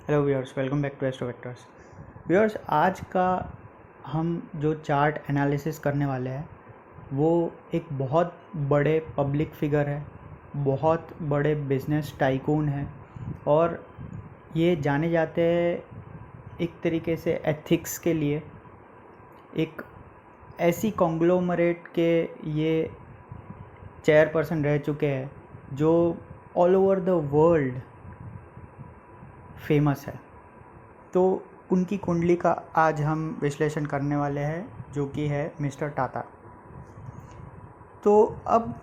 Hello viewers, welcome back to astro vectors. Viewers, आज का हम जो चार्ट एनालिसिस करने वाले हैं वो एक बहुत बड़े पब्लिक फिगर है, बहुत बड़े बिजनेस टाइकून है और ये जाने जाते हैं एक तरीके से एथिक्स के लिए। एक ऐसी कॉन्ग्लोमरेट के ये चेयरपर्सन रह चुके हैं जो all over the world famous है। तो उनकी कुंडली का आज हम विश्लेषण करने वाले हैं, जो कि है मिस्टर टाटा। तो अब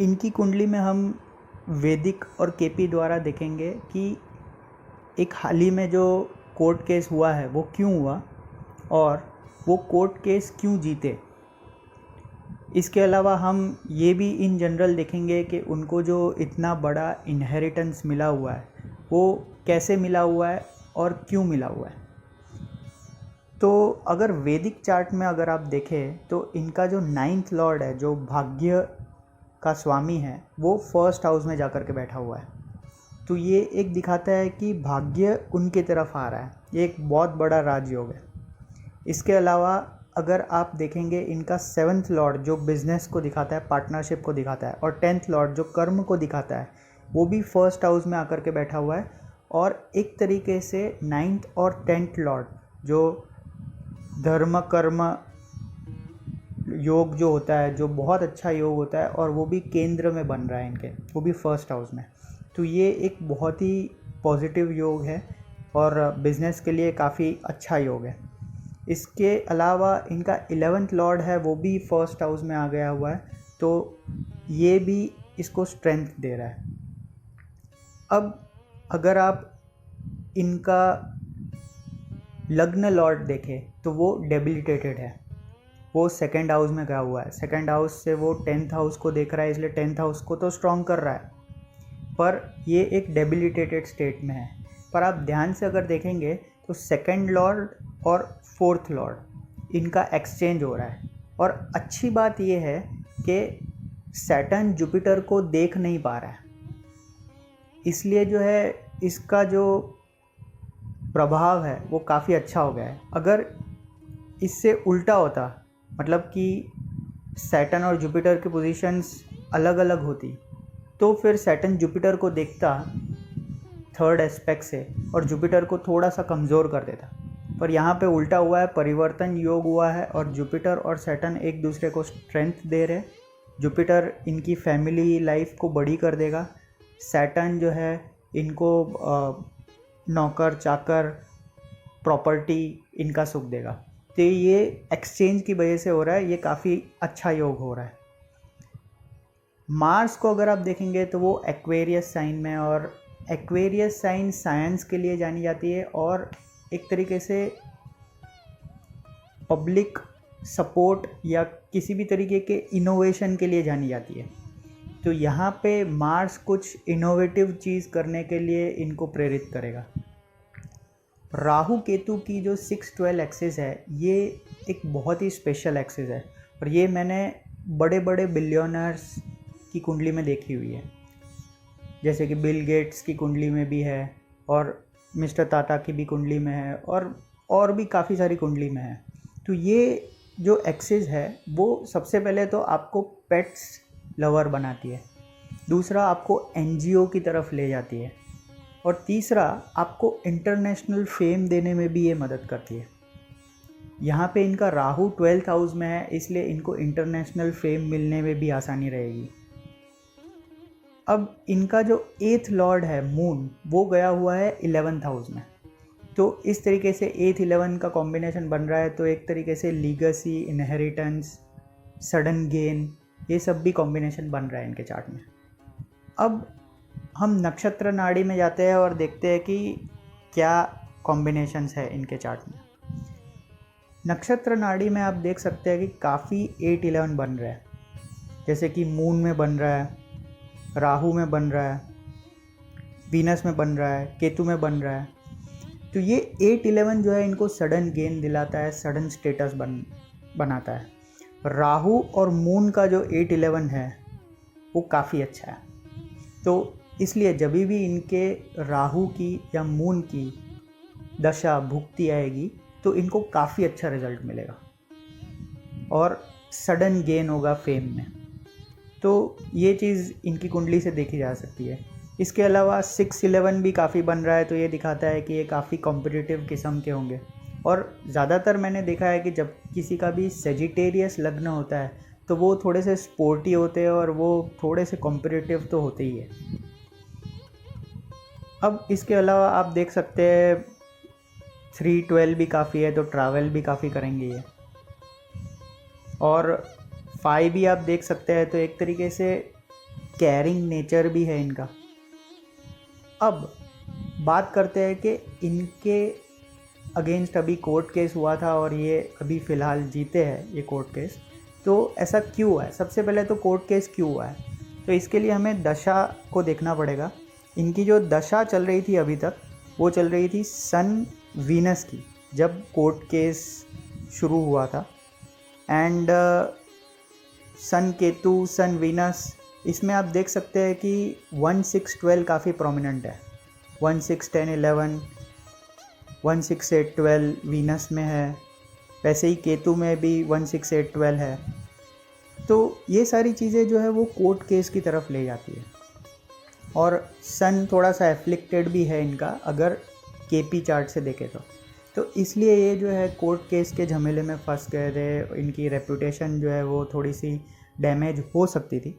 इनकी कुंडली में हम वैदिक और केपी द्वारा देखेंगे कि एक हाल ही में जो कोर्ट केस हुआ है वो क्यों हुआ और वो कोर्ट केस क्यों जीते। इसके अलावा हम ये भी इन जनरल देखेंगे कि उनको जो इतना बड़ा इनहेरिटेंस मिला हुआ है वो कैसे मिला हुआ है और क्यों मिला हुआ है। तो अगर वैदिक चार्ट में अगर आप देखें तो इनका जो 9th लॉर्ड है, जो भाग्य का स्वामी है, वो फर्स्ट हाउस में जाकर के बैठा हुआ है। तो ये एक दिखाता है कि भाग्य उनकी तरफ आ रहा है। ये एक बहुत बड़ा राजयोग है। इसके अलावा अगर आप देखेंगे इनका 7th लॉर्ड जो बिजनेस को दिखाता है, पार्टनरशिप को दिखाता है, और 10th लॉर्ड जो कर्म को दिखाता है, वो भी फर्स्ट हाउस में आकर के बैठा हुआ है। और एक तरीके से 9th और 10th लॉर्ड जो धर्म कर्म योग जो होता है, जो बहुत अच्छा योग होता है, और वो भी केंद्र में बन रहा है इनके, वो भी फर्स्ट हाउस में। तो ये एक बहुत ही पॉजिटिव योग है और बिजनेस के लिए काफ़ी अच्छा योग है। इसके अलावा इनका 11th लॉर्ड है, वो भी फर्स्ट हाउस में आ गया हुआ है, तो ये भी इसको स्ट्रेंथ दे रहा है। अब अगर आप इनका लग्न लॉर्ड देखें तो वो डेबिलिटेटेड है, वो सेकंड हाउस में गया हुआ है। सेकंड हाउस से वो 10th हाउस को देख रहा है, इसलिए 10th हाउस को तो स्ट्रॉन्ग कर रहा है, पर ये एक डेबिलिटेटेड स्टेट में है। पर आप ध्यान से अगर देखेंगे तो सेकंड लॉर्ड और 4th लॉर्ड इनका एक्सचेंज हो रहा है। और अच्छी बात ये है कि सैटर्न जुपिटर को देख नहीं पा रहा है, इसलिए जो है इसका जो प्रभाव है वो काफ़ी अच्छा हो गया है। अगर इससे उल्टा होता, मतलब कि सैटर्न और जुपिटर की पोजीशंस अलग अलग होती, तो फिर सैटर्न जुपिटर को देखता थर्ड एस्पेक्ट से और जुपिटर को थोड़ा सा कमज़ोर कर देता। पर यहाँ पे उल्टा हुआ है, परिवर्तन योग हुआ है और जुपिटर और सैटर्न एक दूसरे को स्ट्रेंथ दे रहे। जुपिटर इनकी फैमिली लाइफ को बड़ी कर देगा, सैटर्न जो है इनको नौकर चाकर प्रॉपर्टी इनका सुख देगा। तो ये एक्सचेंज की वजह से हो रहा है, ये काफ़ी अच्छा योग हो रहा है। मार्स को अगर आप देखेंगे तो वो एक्वेरियस साइन में, और एक्वेरियस साइन साइंस के लिए जानी जाती है और एक तरीके से पब्लिक सपोर्ट या किसी भी तरीके के इनोवेशन के लिए जानी जाती है। तो यहाँ पे मार्स कुछ इनोवेटिव चीज़ करने के लिए इनको प्रेरित करेगा। राहु केतु की जो 6-12 एक्सिस है, ये एक बहुत ही स्पेशल एक्सिस है और ये मैंने बड़े बड़े बिलियनर्स की कुंडली में देखी हुई है, जैसे कि बिल गेट्स की कुंडली में भी है और मिस्टर टाटा की भी कुंडली में है और भी काफ़ी सारी कुंडली में है। तो ये जो एक्सिस है वो सबसे पहले तो आपको पेट्स लवर बनाती है, दूसरा आपको एनजीओ की तरफ ले जाती है, और तीसरा आपको इंटरनेशनल फेम देने में भी ये मदद करती है। यहाँ पे इनका राहु 12th हाउस में है, इसलिए इनको इंटरनेशनल फेम मिलने में भी आसानी रहेगी। अब इनका जो 8th लॉर्ड है मून, वो गया हुआ है 11th हाउस में। तो इस तरीके से 8-11 का कॉम्बिनेशन बन रहा है, तो एक तरीके से लीगेसी, इनहेरिटेंस, सडन गेन, ये सब भी कॉम्बिनेशन बन रहा है इनके चार्ट में। अब हम नक्षत्र नाड़ी में जाते हैं और देखते हैं कि क्या कॉम्बिनेशंस है इनके चार्ट में। नक्षत्र नाड़ी में आप देख सकते हैं कि काफ़ी 8-11 बन रहा है, जैसे कि मून में बन रहा है, राहु में बन रहा है, वीनस में बन रहा है, केतु में बन रहा है। तो ये 8-11 जो है इनको सडन गेन दिलाता है, सडन स्टेटस बनाता है। राहु और मून का जो 8-11 है वो काफ़ी अच्छा है। तो इसलिए जब भी इनके राहु की या मून की दशा भुक्ति आएगी तो इनको काफ़ी अच्छा रिजल्ट मिलेगा और सडन गेन होगा फेम में। तो ये चीज़ इनकी कुंडली से देखी जा सकती है। इसके अलावा 6-11 भी काफ़ी बन रहा है, तो ये दिखाता है कि ये काफ़ी कॉम्पिटिटिव किस्म के होंगे। और ज़्यादातर मैंने देखा है कि जब किसी का भी सेजिटेरियस लग्न होता है तो वो थोड़े से स्पोर्टी होते हैं और वो थोड़े से कॉम्पिटिटिव तो होते ही है। अब इसके अलावा आप देख सकते हैं 3-12 भी काफ़ी है, तो ट्रैवल भी काफ़ी करेंगे ये। और 5 भी आप देख सकते हैं, तो एक तरीके से केयरिंग नेचर भी है इनका। अब बात करते हैं कि इनके अगेंस्ट अभी कोर्ट केस हुआ था और ये अभी फ़िलहाल जीते हैं ये कोर्ट केस, तो ऐसा क्यों हुआ है? सबसे पहले तो कोर्ट केस क्यों हुआ है, तो इसके लिए हमें दशा को देखना पड़ेगा। इनकी जो दशा चल रही थी अभी तक, वो चल रही थी सन वीनस की, जब कोर्ट केस शुरू हुआ था। And sun Ketu, sun Venus, इसमें आप देख सकते हैं कि 1-6-12 काफ़ी प्रोमिनेंट है। 1-6-10-11, 1-6-8-12 वीनस में है, वैसे ही केतु में भी 1-6-8-12 है। तो ये सारी चीज़ें जो है वो कोर्ट केस की तरफ ले जाती है। और सन थोड़ा सा एफ्लिक्टेड भी है इनका, अगर केपी चार्ट से देखें तो इसलिए ये जो है कोर्ट केस के झमेले में फंस गए थे। इनकी रेपुटेशन जो है वो थोड़ी सी डैमेज हो सकती थी।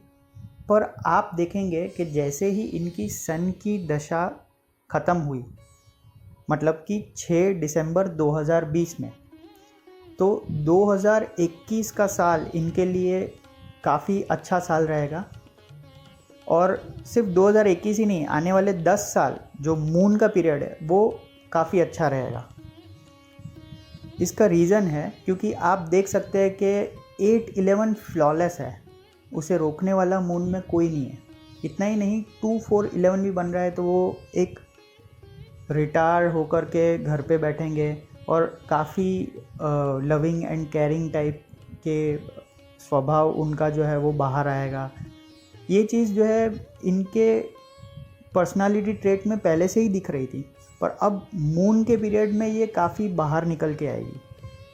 पर आप देखेंगे कि जैसे ही इनकी सन की दशा ख़त्म हुई, मतलब कि 6 दिसंबर 2020 में, तो 2021 का साल इनके लिए काफ़ी अच्छा साल रहेगा। और सिर्फ 2021 ही नहीं, आने वाले 10 साल जो मून का पीरियड है वो काफ़ी अच्छा रहेगा। इसका रीज़न है क्योंकि आप देख सकते हैं कि 8-11 फ्लॉलेस है, उसे रोकने वाला मून में कोई नहीं है। इतना ही नहीं, 2-4-11 भी बन रहा है, तो वो एक रिटायर होकर के घर पे बैठेंगे और काफ़ी लविंग एंड केयरिंग टाइप के स्वभाव उनका जो है वो बाहर आएगा। ये चीज़ जो है इनके पर्सनालिटी ट्रेट में पहले से ही दिख रही थी, पर अब मून के पीरियड में ये काफ़ी बाहर निकल के आएगी।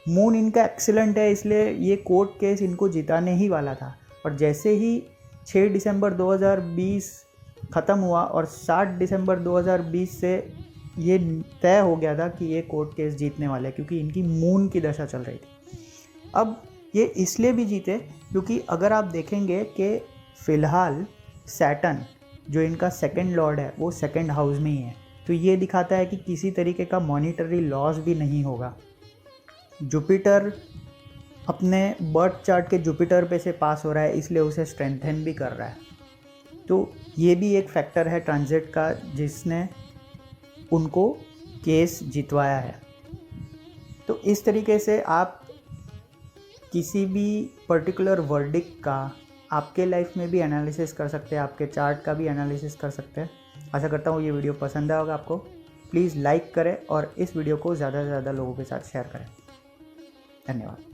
मून इनका एक्सीलेंट है, इसलिए ये कोर्ट केस इनको जिताने ही वाला था। और जैसे ही 6 दिसंबर 2020 ख़त्म हुआ और 7 दिसंबर 2020 से ये तय हो गया था कि ये कोर्ट केस जीतने वाले हैं, क्योंकि इनकी मून की दशा चल रही थी। अब ये इसलिए भी जीते क्योंकि अगर आप देखेंगे कि फ़िलहाल सैटर्न जो इनका सेकंड लॉर्ड है वो सेकंड हाउस में ही है, तो ये दिखाता है कि किसी तरीके का मॉनिटरी लॉस भी नहीं होगा। जुपिटर अपने बर्थ चार्ट के जुपिटर पे से पास हो रहा है, इसलिए उसे स्ट्रेंथन भी कर रहा है। तो ये भी एक फैक्टर है ट्रांजिट का जिसने उनको केस जितवाया है। तो इस तरीके से आप किसी भी पर्टिकुलर वर्डिक्ट का आपके लाइफ में भी एनालिसिस कर सकते हैं, आपके चार्ट का भी एनालिसिस कर सकते हैं। आशा करता हूँ ये वीडियो पसंद आया होगा आपको। प्लीज़ लाइक करें और इस वीडियो को ज़्यादा से ज़्यादा लोगों के साथ शेयर करें। धन्यवाद।